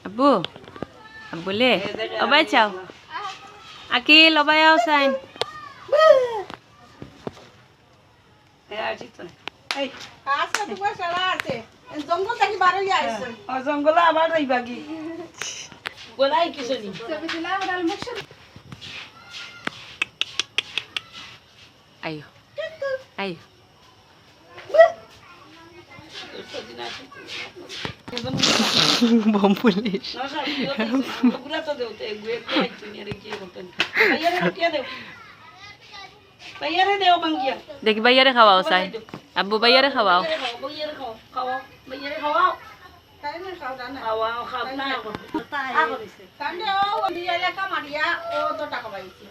আব্বু আব্বুলে অবাই চাও আকিল অবাই আও সাইন জঙ্গল আবার যাইবা কি বলাই কিছু নি আইও আইও বম পুলিশ দেখি বাইয়ারে খাওয়াও সাইন আব্বু বাইয়ারে খাওয়াও টাকা পাইছি